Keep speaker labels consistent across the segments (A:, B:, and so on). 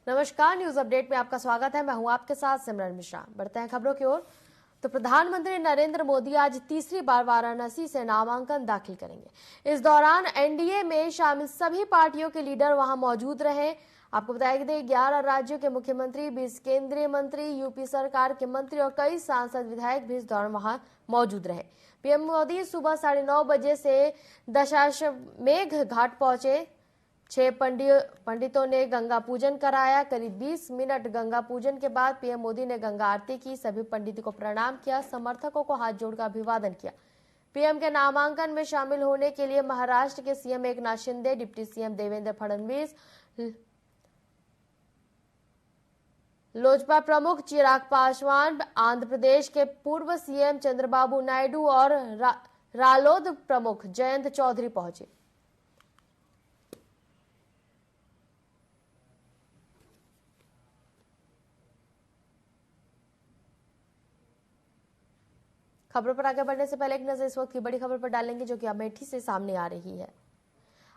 A: नमस्कार, news update में आपका स्वागत है। मैं हूं आपके साथ सिमरन मिश्रा। बढ़ते हैं खबरों की ओर। तो प्रधानमंत्री नरेंद्र मोदी आज तीसरी बार वाराणसी से नामांकन दाखिल करेंगे। इस दौरान एनडीए में शामिल सभी पार्टियों के लीडर वहां मौजूद रहे। आपको बताया कि 11 राज्यों के मुख्यमंत्री, 20 केंद्रीय मंत्री, यूपी सरकार के मंत्री और कई सांसद विधायक भी इस दौरान वहां मौजूद रहे। पीएम मोदी सुबह 9:30 बजे से दशाश्वमेध घाट पहुंचे। 6 पंडितों ने गंगा पूजन कराया। करीब 20 मिनट गंगा पूजन के बाद पीएम मोदी ने गंगा आरती की। सभी पंडितों को प्रणाम किया, समर्थकों को हाथ जोड़कर अभिवादन किया। पीएम के नामांकन में शामिल होने के लिए महाराष्ट्र के CM Eknath Shinde, deputy CM Devendra Fadnavis, Lojpa प्रमुख चिराग पासवान, आंध्र प्रदेश के पूर्व सीएम चंद्रबाबू नायडू और रालोद प्रमुख जयंत चौधरी पहुंचे। खबरों पर आगे बढ़ने से पहले एक नजर इस वक्त की बड़ी खबर पर डालेंगे, जो कि अमेठी से सामने आ रही है।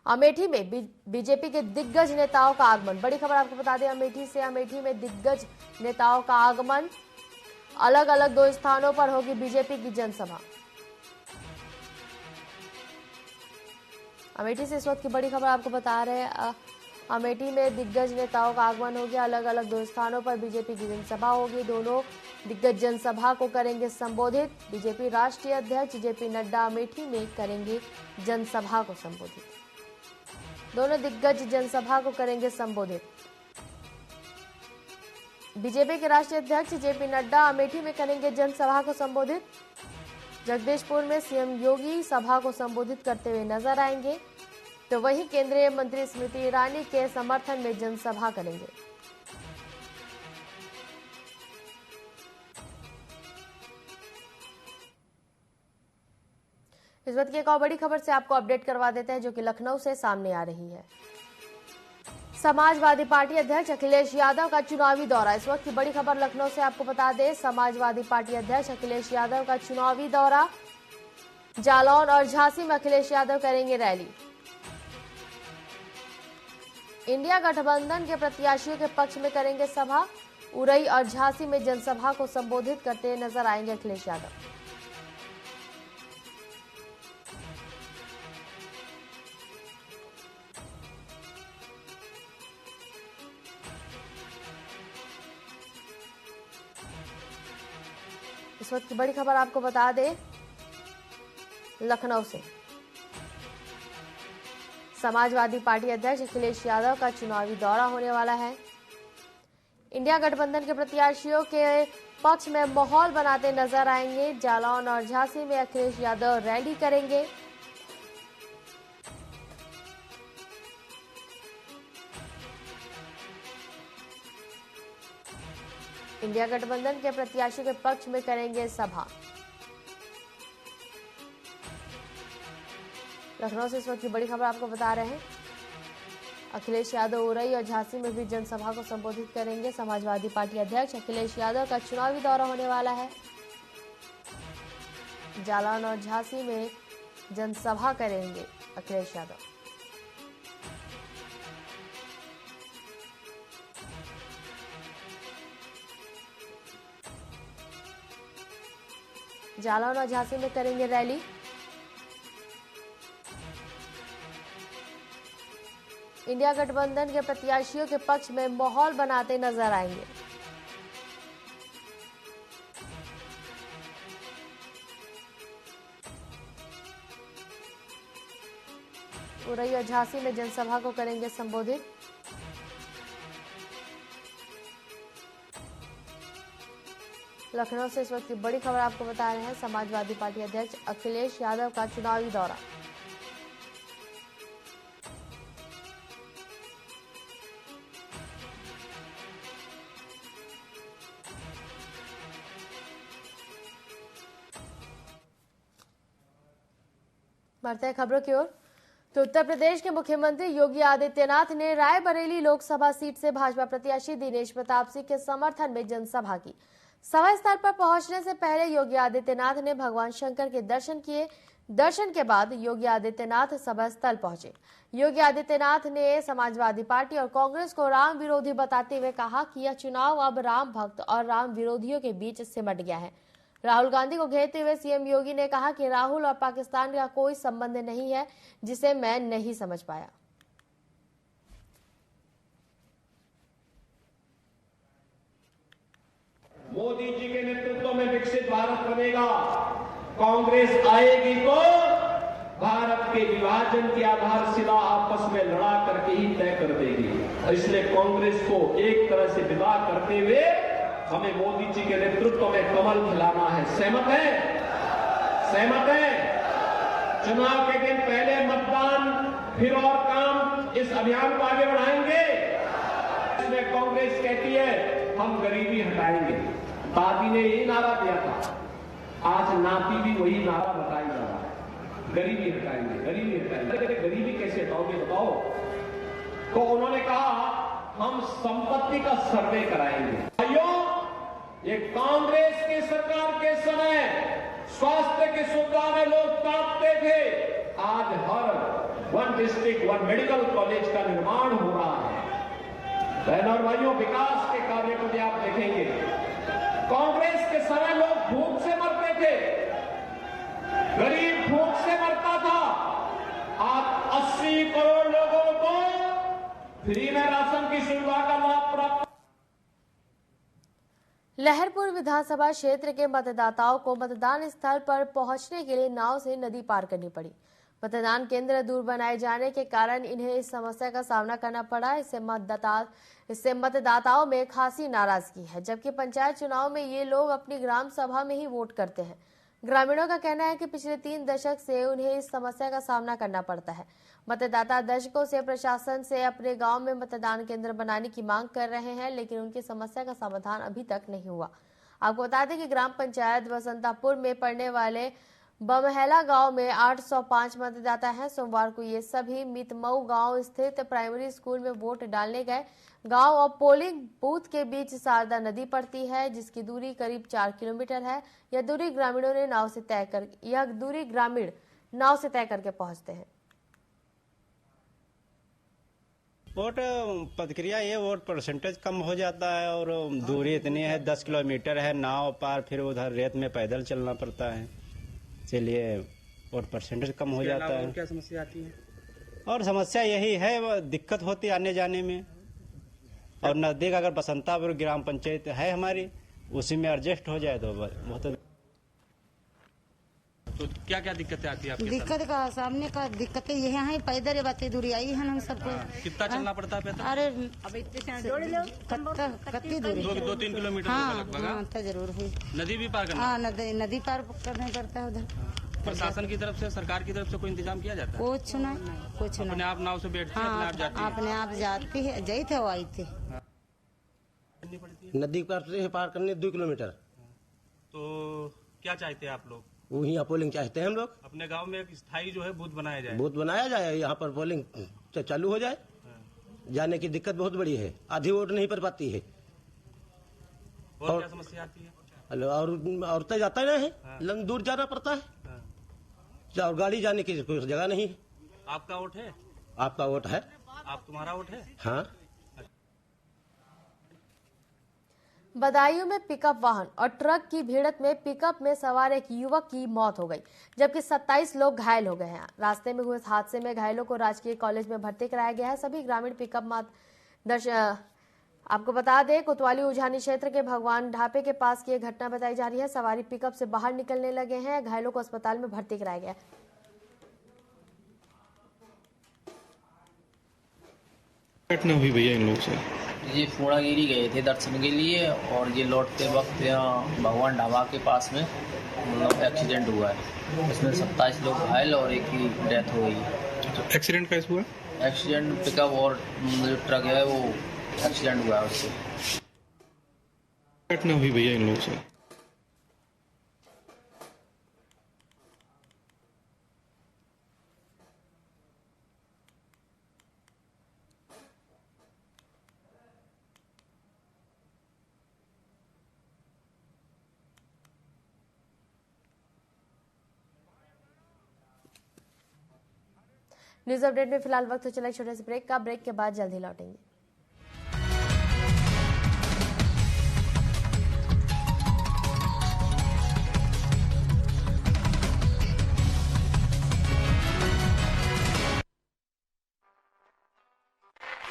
A: अमेठी में बीजेपी के दिग्गज नेताओं का आगमन। बड़ी खबर आपको बता दें अमेठी से। अमेठी में दिग्गज नेताओं का आगमन। अलग अलग 2 स्थानों पर होगी बीजेपी की जनसभा। अमेठी से इस वक्त की बड़ी खबर आपको बता रहे हैं। अमेठी में दिग्गज नेताओं का आगमन हो गया। अलग अलग 2 स्थानों पर बीजेपी की जनसभा होगी। दोनों दिग्गज जनसभा को करेंगे संबोधित। बीजेपी राष्ट्रीय अध्यक्ष जेपी नड्डा अमेठी में करेंगे जनसभा को संबोधित। दोनों दिग्गज जनसभा को करेंगे संबोधित। बीजेपी के राष्ट्रीय अध्यक्ष जेपी नड्डा अमेठी में करेंगे जनसभा को संबोधित। जगदीशपुर में सीएम योगी सभा को संबोधित करते हुए नजर आएंगे। तो वहीं केंद्रीय मंत्री स्मृति ईरानी के समर्थन में जनसभा करेंगे। इस वक्त की एक और बड़ी खबर से आपको अपडेट करवा देते हैं, जो कि लखनऊ से सामने आ रही है। समाजवादी पार्टी अध्यक्ष अखिलेश यादव का चुनावी दौरा। इस वक्त की बड़ी खबर लखनऊ से आपको बता दें, समाजवादी पार्टी अध्यक्ष अखिलेश यादव का चुनावी दौरा। जालौन और झांसी में अखिलेश यादव करेंगे रैली। इंडिया गठबंधन के प्रत्याशियों के पक्ष में करेंगे सभा। उरई और झांसी में जनसभा को संबोधित करते नजर आएंगे अखिलेश यादव। इस वक्त की बड़ी खबर आपको बता दें लखनऊ से। समाजवादी पार्टी अध्यक्ष अखिलेश यादव का चुनावी दौरा होने वाला है। इंडिया गठबंधन के प्रत्याशियों के पक्ष में माहौल बनाते नजर आएंगे। जालौन और झांसी में अखिलेश यादव रैली करेंगे। इंडिया गठबंधन के प्रत्याशियों के पक्ष में करेंगे सभा। लखनऊ से इस वक्त की बड़ी खबर आपको बता रहे हैं, अखिलेश यादव उरई और झांसी में भी जनसभा को संबोधित करेंगे। समाजवादी पार्टी अध्यक्ष अखिलेश यादव का चुनावी दौरा होने वाला है। जालौन और झांसी में जनसभा करेंगे अखिलेश यादव। जालौन और झांसी में करेंगे रैली। इंडिया गठबंधन के प्रत्याशियों के पक्ष में माहौल बनाते नजर आएंगे। उरई और झांसी में जनसभा को करेंगे संबोधित। लखनऊ से इस वक्त की बड़ी खबर आपको बता रहे हैं, समाजवादी पार्टी अध्यक्ष अखिलेश यादव का चुनावी दौरा। बढ़ते हैं खबरों की ओर। तो उत्तर प्रदेश के मुख्यमंत्री योगी आदित्यनाथ ने रायबरेली लोकसभा सीट से भाजपा प्रत्याशी दिनेश प्रताप सिंह के समर्थन में जनसभा की। सभा स्थल पर पहुंचने से पहले योगी आदित्यनाथ ने भगवान शंकर के दर्शन किए। दर्शन के बाद योगी आदित्यनाथ सभा स्थल पहुंचे। योगी आदित्यनाथ ने समाजवादी पार्टी और कांग्रेस को राम विरोधी बताते हुए कहा कि यह चुनाव अब राम भक्त और राम विरोधियों के बीच सिमट गया है। राहुल गांधी को घेरते हुए सीएम योगी ने कहा कि राहुल और पाकिस्तान का कोई संबंध नहीं है, जिसे मैं नहीं समझ पाया।
B: मोदी जी के नेतृत्व में विकसित भारत बनेगा। कांग्रेस आएगी तो भारत के विभाजन की आधारशिला आपस में लड़ा करके ही तय कर देगी। इसलिए कांग्रेस को एक तरह से विदा करते हुए हमें मोदी जी के नेतृत्व में कमल खिलाना है। सहमत है? सहमत है? चुनाव के दिन पहले मतदान, फिर और काम, इस अभियान को आगे बढ़ाएंगे। इसमें कांग्रेस कहती है हम गरीबी हटाएंगे। दादी ने यही नारा दिया था, आज नाती भी वही नारा बताई जा रहा है, गरीबी हटाएंगे, गरीबी हटाएंगे। गरीबी कैसे हटाओगे बताओ? तो उन्होंने कहा हम संपत्ति का सर्वे कराएंगे। भाइयों, ये कांग्रेस की सरकार के समय स्वास्थ्य की सुविधा में लोग कांपते थे। आज हर one district one medical college का निर्माण हो रहा है। बहनों और भाइयों, विकास के कार्य को भी आप देखेंगे। कांग्रेस के समय लोग भूख से मरते थे, गरीब भूख से मरता था। आज 80 करोड़ लोगों को फ्री में राशन की सुविधा का लाभ प्राप्त।
A: लहरपुर विधानसभा क्षेत्र के मतदाताओं को मतदान स्थल पर पहुंचने के लिए नाव से नदी पार करनी पड़ी। मतदान केंद्र दूर बनाए जाने के कारण इन्हें इस समस्या का सामना करना पड़ा। इससे मतदाताओं में खासी नाराजगी है, जबकि पंचायत चुनाव में ये लोग अपनी ग्राम सभा में ही वोट करते हैं। ग्रामीणों का कहना है कि पिछले 3 दशक से उन्हें इस समस्या का सामना करना पड़ता है। मतदाता दशकों से प्रशासन से अपने गांव में मतदान केंद्र बनाने की मांग कर रहे हैं, लेकिन उनकी समस्या का समाधान अभी तक नहीं हुआ। आपको बता दें कि ग्राम पंचायत बसंतापुर में पड़ने वाले बमहेला गांव में 805 मतदाता हैं। सोमवार को ये सभी मितमऊ गांव स्थित प्राइमरी स्कूल में वोट डालने गए। गांव और पोलिंग बूथ के बीच शारदा नदी पड़ती है, जिसकी दूरी करीब 4 किलोमीटर है। यह दूरी ग्रामीण नाव से तय करके पहुंचते हैं।
C: वोट प्रक्रिया ये वोट परसेंटेज कम हो जाता है और दूरी इतनी है, 10 किलोमीटर है नाव पार, फिर उधर रेत में पैदल चलना पड़ता है, इसलिए वोट परसेंटेज कम हो जाता है।
D: क्या समस्या आती है? और
C: समस्या यही है, दिक्कत होती है आने जाने में। और नजदीक अगर बसंतापुर ग्राम पंचायत है हमारी, उसी में एडजस्ट हो जाए तो बहुत।
D: तो क्या क्या दिक्कतें आती है आपके?
E: दिक्कत का सामने का दिक्कतें ये है, पैदल बातें दूरी आई है हम सबको।
D: कितना चलना पड़ता है पैदल?
E: अरे कत्ती दूरी
D: 2-3 किलोमीटर लगभग।
E: हाँ, तो जरूर है।
D: नदी भी पार करना?
E: हाँ, नदी पार करना पड़ता है उधर।
D: प्रशासन की तरफ से, सरकार की तरफ से कोई इंतजाम किया जाता है?
E: कुछ नहीं।
D: अपने आप नाव से बैठते हैं?
E: हाँ,
D: अपने आप
E: जाती है, गई थे वो आई थे।
F: नदी पार करने 2 किलोमीटर।
D: तो क्या चाहते हैं आप लोग?
F: वही यहाँ पोलिंग चाहते हैं हम लोग।
D: अपने गांव में एक स्थायी जो है बूथ बनाया जाए।
F: बूथ बनाया जाए, यहाँ पर पोलिंग चालू हो जाए। जाने की दिक्कत बहुत बड़ी है, आधी वोट नहीं पड़ पाती है।
D: और क्या समस्या आती है?
F: और तो जाता नहीं है, दूर जाना पड़ता है। और गाड़ी जाने की कोई जगह नहीं है।
D: आपका वोट है?
F: आपका वोट है?
D: तुम्हारा वोट है?
F: हाँ।
A: बदायूं में पिकअप वाहन और ट्रक की भिड़ंत में पिकअप में सवार एक युवक की मौत हो गई, जबकि 27 लोग घायल हो गए हैं। रास्ते में हुए इस हादसे में घायलों को राजकीय कॉलेज में भर्ती कराया गया है। सभी ग्रामीण पिकअप आपको बता दें, कोतवाली उजानी क्षेत्र के भगवान ढाबे के पास की घटना बताई जा रही है। सवारी पिकअप से बाहर निकलने लगे हैं। घायलों को अस्पताल में भर्ती कराया गया।
G: घटना हुई भैया इन लोग से?
H: ये पूर्णागिरी गए थे दर्शन के लिए और ये लौटते वक्त यहाँ भगवान ढाबा के पास में मतलब एक्सीडेंट हुआ है। इसमें 27 लोग घायल और एक की डेथ हो गई।
G: एक्सीडेंट कैसे हुआ?
H: एक्सीडेंट पिकअप और जो ट्रक है वो एक्सीडेंट हुआ है उससे।
G: घटना हुई भैया इन लोग से?
A: न्यूज अपडेट में फिलहाल वक्त हो चला एक छोटे से ब्रेक का। ब्रेक के बाद जल्दी लौटेंगे।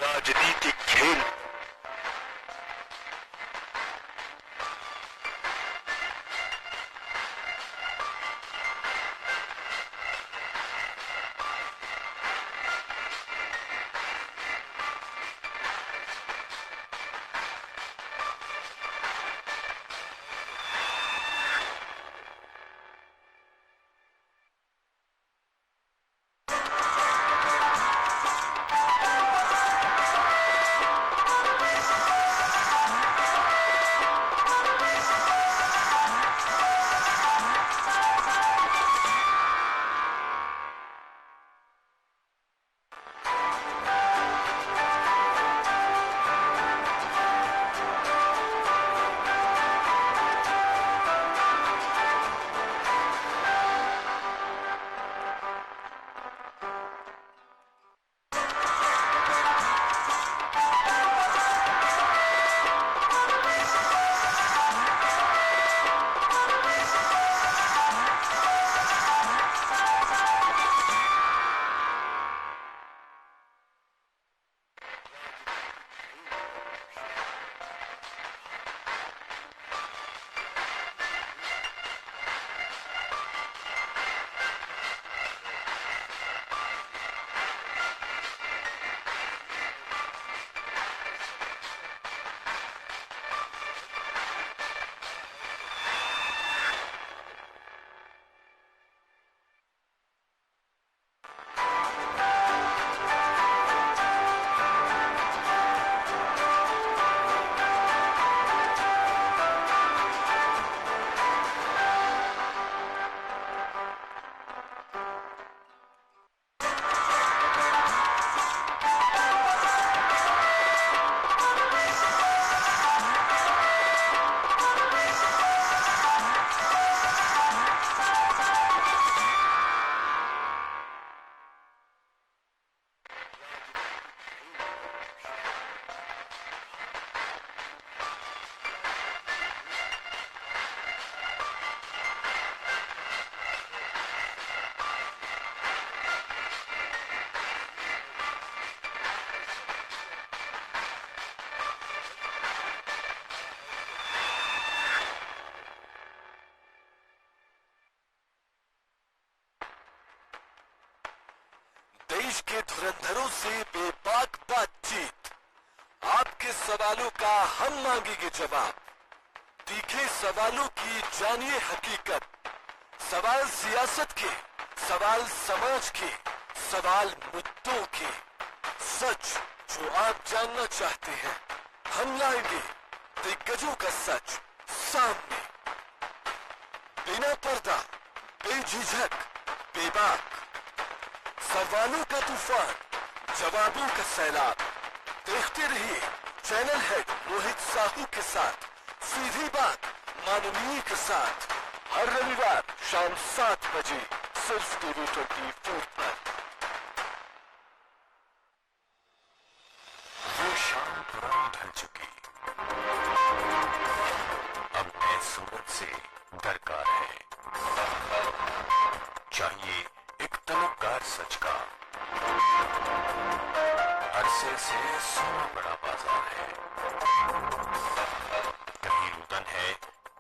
I: राजनीतिक खेल देश के धुरंधरों से बेबाक बातचीत, आपके सवालों का हम मांगेंगे जवाब। तीखे सवालों की जानिए हकीकत, सवाल सियासत के, सवाल समाज के, सवाल मुद्दों के। सच जो आप जानना चाहते हैं, हम लाएंगे दिग्गजों का सच सामने। बिना पर्दा, बेझिझक, बेबाक, सवालों का तूफान, जवाबों का सैलाब। देखते रहिए चैनल हेड मोहित साहू के साथ सीधी बात माननीय के साथ, हर रविवार शाम 7 बजे सिर्फ TV 24 पर। वो शाम पुरानी ढल चुकी, अब नए सूरज से दरकार है। चाहिए एक तलबगार सच का, अरसे से सोना बड़ा बाजार है। कहीं रुदन है,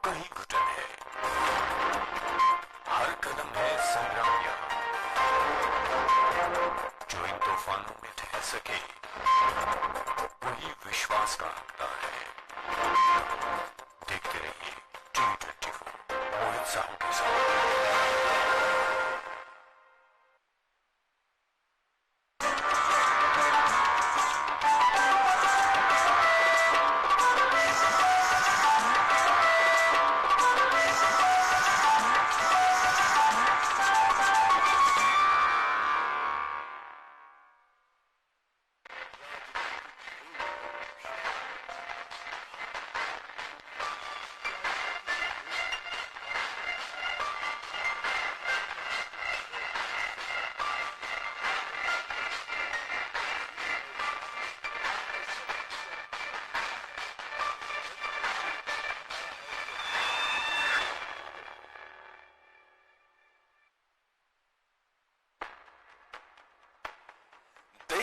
I: कहीं घुटन है, हर कदम है संग्राम यहाँ। जो इन तूफानों में ठहर सके, वही विश्वास का हकदार है। देखते रहिए TV 24 मोहित साहू के साथ।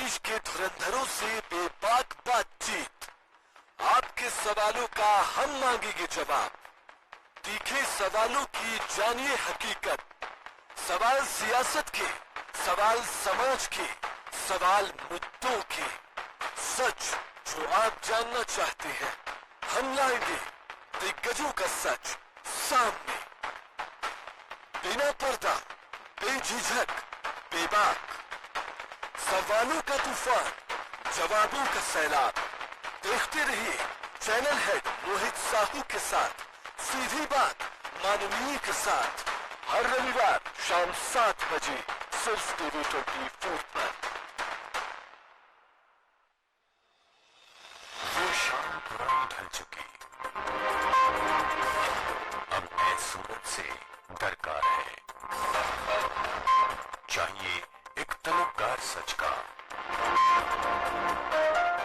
I: देश के धुरंधरों से बेबाक बातचीत, आपके सवालों का हम मांगेंगे जवाब। तीखे सवालों की जानिए हकीकत, सवाल सियासत के, सवाल समाज के, सवाल मुद्दों के। सच जो आप जानना चाहते हैं, हम लाएंगे दिग्गजों का सच सामने। बिना पर्दा, बेझिझक, बेबाक, सवालों का तूफान, जवाबों का सैलाब। देखते रहिए चैनल हेड मोहित साहू के साथ सीधी बात माननीय के साथ, हर रविवार शाम 7 बजे सिर्फ टीवी 24 पर। वो शाम पुरानी ढल चुकी, अब नए सूरज से दरकार है। चाहिए एक तलबगार सच का,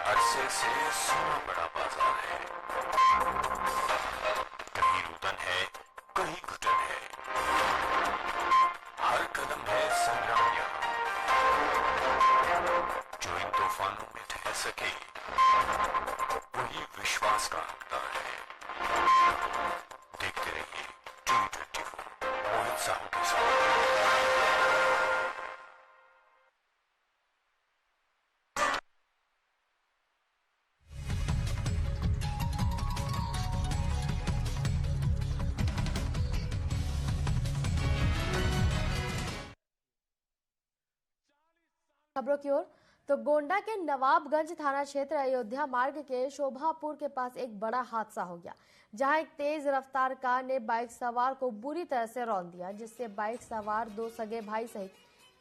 I: अरसे से सुना बड़ा बाजार है। कहीं रुदन है, कहीं घुटन है, हर कदम है संग्राम यहाँ। जो इन तूफानों में ठहर सके, वही विश्वास का हकदार है। देखते रहिए टीवी 24 मोहित साहू के साथ।
A: खबरों की ओर तो गोंडा के नवाबगंज थाना क्षेत्र अयोध्या मार्ग के शोभापुर के पास एक बड़ा हादसा हो गया, जहां एक तेज रफ्तार कार ने बाइक सवार को बुरी तरह से रौंद दिया, जिससे बाइक सवार 2 सगे भाई सहित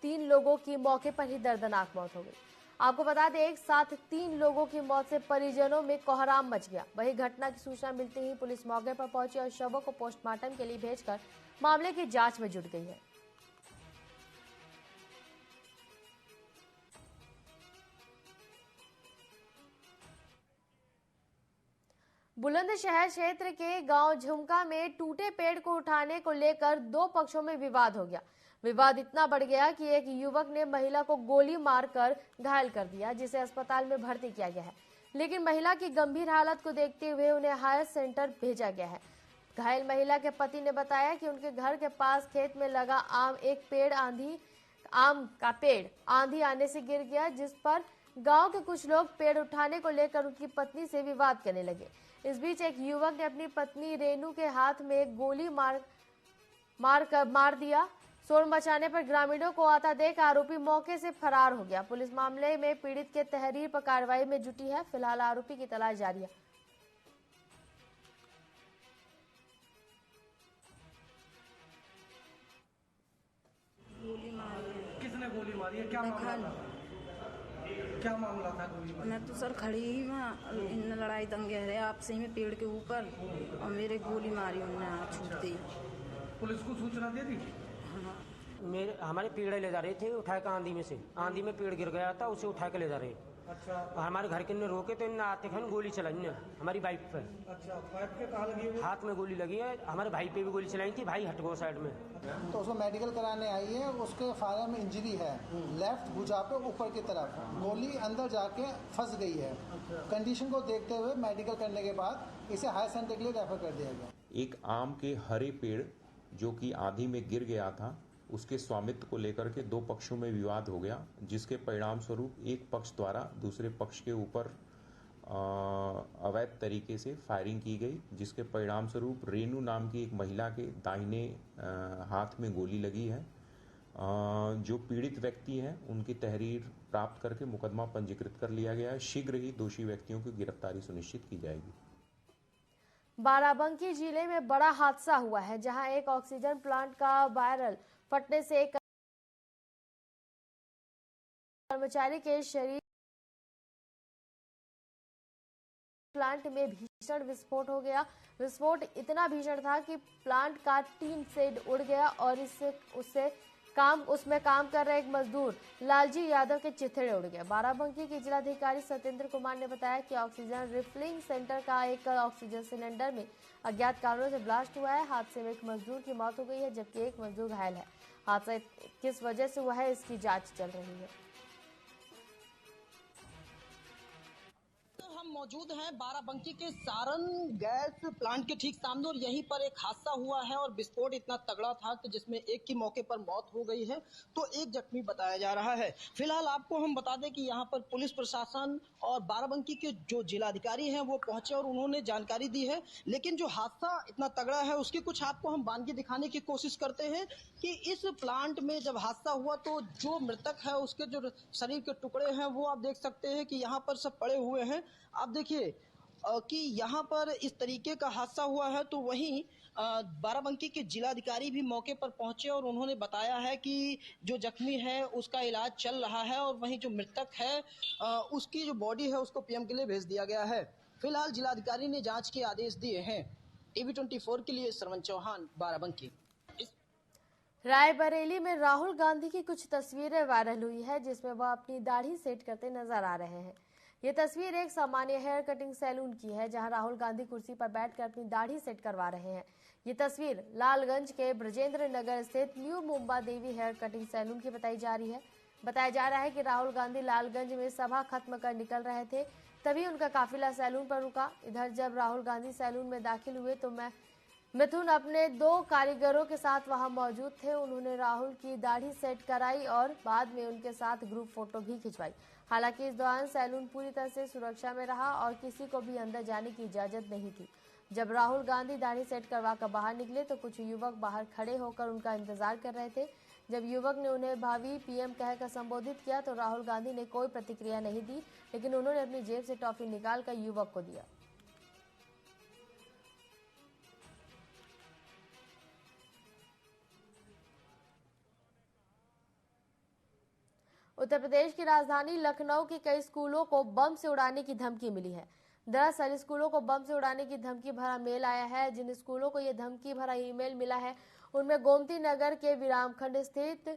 A: 3 लोगों की मौके पर ही दर्दनाक मौत हो गई। आपको बता दें, एक साथ 3 लोगों की मौत से परिजनों में कोहराम मच गया। वहीं घटना की सूचना मिलते ही पुलिस मौके पर पहुंची और शवों को पोस्टमार्टम के लिए भेजकर मामले की जांच में जुट गई है। बुलंदशहर क्षेत्र के गांव झुमका में टूटे पेड़ को उठाने को लेकर 2 पक्षों में विवाद हो गया। विवाद इतना बढ़ गया कि एक युवक ने महिला को गोली मारकर घायल कर दिया, जिसे अस्पताल में भर्ती किया गया है, लेकिन महिला की गंभीर हालत को देखते हुए उन्हें हायर सेंटर भेजा गया है। घायल महिला के पति ने बताया कि उनके घर के पास खेत में लगा आम का पेड़ आंधी आने से गिर गया, जिस पर गांव के कुछ लोग पेड़ उठाने को लेकर उनकी पत्नी से विवाद करने लगे। इस बीच एक युवक ने अपनी पत्नी रेनू के हाथ में गोली मार दिया। शोर मचाने पर ग्रामीणों को आता देख आरोपी मौके से फरार हो गया। पुलिस मामले में पीड़ित के तहरीर पर कार्रवाई में जुटी है। फिलहाल आरोपी की तलाश जारी है।
J: किसने गोली मारी है? क्या मामला था? क्या मामला था गोली मारी?
K: मैं तो सर खड़ी ही वहाँ, इन लड़ाई दंगे रहे आपसे में पेड़ के ऊपर, और मेरे गोली मारी उन्होंने हाथ छूटते ही।
J: पुलिस को सूचना दे दी?
K: हाँ।
L: हमारे पेड़ ले जा रहे थे उठा के, आंधी में से आंधी में पेड़ गिर गया था, उसे उठा के ले जा रहे।
J: अच्छा।
L: और हमारे घर के ने रोके तो इन्हें आते खन गोली चलाई ने हमारी बाइक पर।
J: अच्छा, बाइक पे कहाँ लगी हुई?
L: हाथ में गोली लगी है। हमारे भाई पे भी गोली चलाई थी, भाई हट गो साइड में।
M: तो उसको मेडिकल कराने आई है, उसके फायर में इंजरी है, लेफ्ट भुजा पे ऊपर की तरफ गोली अंदर जाके फंस गई है। कंडीशन को देखते हुए मेडिकल करने के बाद इसे हायर सेंटर के लिए रेफर कर दिया गया।
N: एक आम के हरे पेड़ जो कि आंधी में गिर गया था, उसके स्वामित्व को लेकर के 2 पक्षों में विवाद हो गया, जिसके परिणाम स्वरूप एक पक्ष द्वारा दूसरे पक्ष के ऊपर अवैध तरीके से फायरिंग की गई, जिसके परिणाम स्वरूप रेनू नाम की एक महिला के दाहिने हाथ में गोली लगी है। जो पीड़ित व्यक्ति हैं उनकी तहरीर प्राप्त करके मुकदमा पंजीकृत कर लिया गया है। शीघ्र ही दोषी व्यक्तियों की गिरफ्तारी सुनिश्चित की जाएगी।
A: बाराबंकी जिले में बड़ा हादसा हुआ है, जहां एक ऑक्सीजन प्लांट का वायरल फटने से एक कर्मचारी के शरीर प्लांट में भीषण विस्फोट हो गया। विस्फोट इतना भीषण था कि प्लांट का टीन शेड उड़ गया और उसमें काम कर रहे एक मजदूर लालजी यादव के चिथड़े उड़ गए। बाराबंकी के जिलाधिकारी सत्येंद्र कुमार ने बताया कि ऑक्सीजन रिफिलिंग सेंटर का एक ऑक्सीजन सिलेंडर में अज्ञात कारणों से ब्लास्ट हुआ है। हादसे में एक मजदूर की मौत हो गई है, जबकि एक मजदूर घायल है। हादसा किस वजह से हुआ है, इसकी जांच चल रही है।
O: मौजूद हैं बाराबंकी के सारण गैस प्लांट के ठीक सामने और यहीं पर एक हादसा हुआ है और विस्फोट इतना तगड़ा था कि जिसमें एक की मौके पर मौत हो गई है तो एक जख्मी बताया जा रहा है। फिलहाल आपको हम बता दें कि यहाँ पर पुलिस प्रशासन और बाराबंकी के जो जिलाधिकारी हैं वो पहुंचे और उन्होंने जानकारी दी है। लेकिन जो हादसा इतना तगड़ा है उसकी कुछ आपको हम बानगी दिखाने की कोशिश करते हैं कि इस प्लांट में जब हादसा हुआ तो जो मृतक है उसके जो शरीर के टुकड़े हैं वो आप देख सकते हैं कि यहाँ पर सब पड़े हुए हैं। आप देखिए कि यहाँ पर इस तरीके का हादसा हुआ है तो वहीं बाराबंकी के जिलाधिकारी भी मौके पर पहुंचे और उन्होंने बताया है कि जो जख्मी है उसका इलाज चल रहा है और वहीं जो मृतक है उसकी जो बॉडी है उसको पीएम के लिए भेज दिया गया है। फिलहाल जिलाधिकारी ने जांच के आदेश दिए हैं। टीवी 24 के लिए श्रवण चौहान, बाराबंकी।
A: रायबरेली में राहुल गांधी की कुछ तस्वीरें वायरल हुई है जिसमें वह अपनी दाढ़ी सेट करते नजर आ रहे हैं। ये तस्वीर एक सामान्य हेयर कटिंग सैलून की है जहां राहुल गांधी कुर्सी पर बैठकर अपनी दाढ़ी सेट करवा रहे हैं। ये तस्वीर लालगंज के ब्रजेंद्र नगर स्थित new Mumba Devi hair cutting salon की बताई जा रही है। बताया जा रहा है कि राहुल गांधी लालगंज में सभा खत्म कर निकल रहे थे, तभी उनका काफिला सैलून पर रुका। इधर जब राहुल गांधी सैलून में दाखिल हुए तो मिथुन अपने 2 कारीगरों के साथ वहां मौजूद थे। उन्होंने राहुल की दाढ़ी सेट कराई और बाद में उनके साथ ग्रुप फोटो भी खिंचवाई। हालांकि इस दौरान सैलून पूरी तरह से सुरक्षा में रहा और किसी को भी अंदर जाने की इजाजत नहीं थी। जब राहुल गांधी दाढ़ी सेट करवा कर बाहर निकले तो कुछ युवक बाहर खड़े होकर उनका इंतजार कर रहे थे। जब युवक ने उन्हें भावी पीएम कहकर संबोधित किया तो राहुल गांधी ने कोई प्रतिक्रिया नहीं दी, लेकिन उन्होंने अपनी जेब से टॉफी निकालकर युवक को दिया। उत्तर प्रदेश की राजधानी लखनऊ के कई स्कूलों को बम से उड़ाने की धमकी मिली है। दरअसल स्कूलों को बम से उड़ाने की धमकी भरा मेल आया है। जिन स्कूलों को यह धमकी भरा ईमेल मिला है उनमें गोमती नगर के विरामखंड स्थित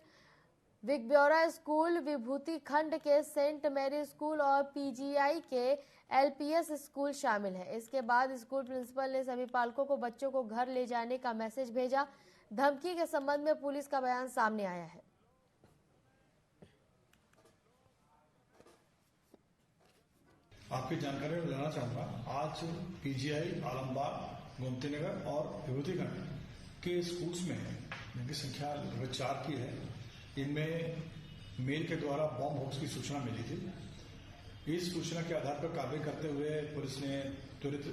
A: विगब्योरा स्कूल, विभूति खंड के सेंट मैरी स्कूल और पीजीआई के एलपीएस स्कूल शामिल है। इसके बाद स्कूल प्रिंसिपल ने सभी पालकों को बच्चों को घर ले जाने का मैसेज भेजा। धमकी के संबंध में पुलिस का बयान सामने आया है।
P: आपकी जानकारी में लेना चाहूंगा, आज पीजीआई आलमबाग, गोमती नगर और विभूतिखंड के स्कूल्स में जिनकी संख्या लगभग 4 की है, इनमें मेल के द्वारा बम होप्स की सूचना मिली थी। इस सूचना के आधार पर कार्रवाई करते हुए पुलिस ने त्वरित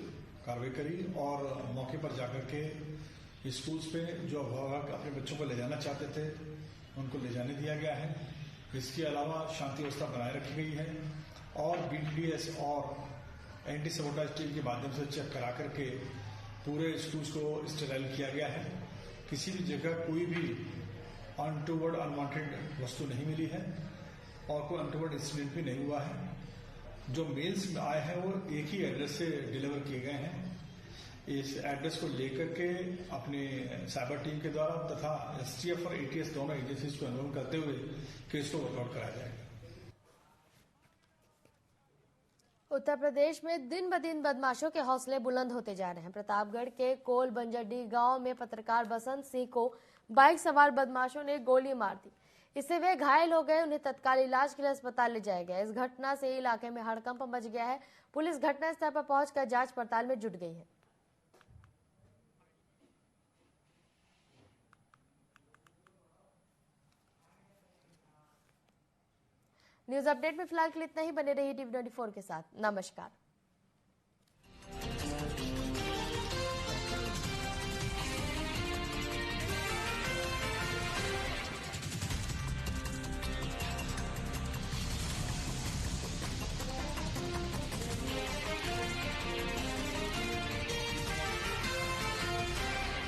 P: कार्रवाई करी और मौके पर जाकर के स्कूल्स पे जो अभिभावक अपने बच्चों को ले जाना चाहते थे उनको ले जाने दिया गया है। इसके अलावा शांति व्यवस्था बनाए रखी गई है और बीटीएस और एंटी सबोटाज टीम के माध्यम से चेक करा करके पूरे स्कूल्स को स्टेराइल किया गया है। किसी भी जगह कोई भी अनटूवर्ड अनवांटेड वस्तु नहीं मिली है और कोई अनटूवर्ड इंसिडेंट भी नहीं हुआ है। जो मेल्स आए हैं वो एक ही एड्रेस से डिलीवर किए गए हैं। इस एड्रेस को लेकर के अपने साइबर टीम के द्वारा तथा एसटीएफ और एटीएस दोनों एजेंसीज को इन्वॉल्व करते हुए केस को वर्कआउट कराया जाएगा।
A: उत्तर प्रदेश में दिन ब दिन बदमाशों के हौसले बुलंद होते जा रहे हैं। प्रतापगढ़ के कोल बंजरडी गांव में पत्रकार बसंत सिंह को बाइक सवार बदमाशों ने गोली मार दी। इससे वे घायल हो गए। उन्हें तत्काल इलाज के लिए अस्पताल ले जाया गया। इस घटना से इलाके में हड़कंप मच गया है। पुलिस घटनास्थल पर पहुंचकर जांच पड़ताल में जुट गई है। न्यूज अपडेट में फिलहाल के लिए इतना ही। बने रहिए टीवी 24 के साथ। नमस्कार।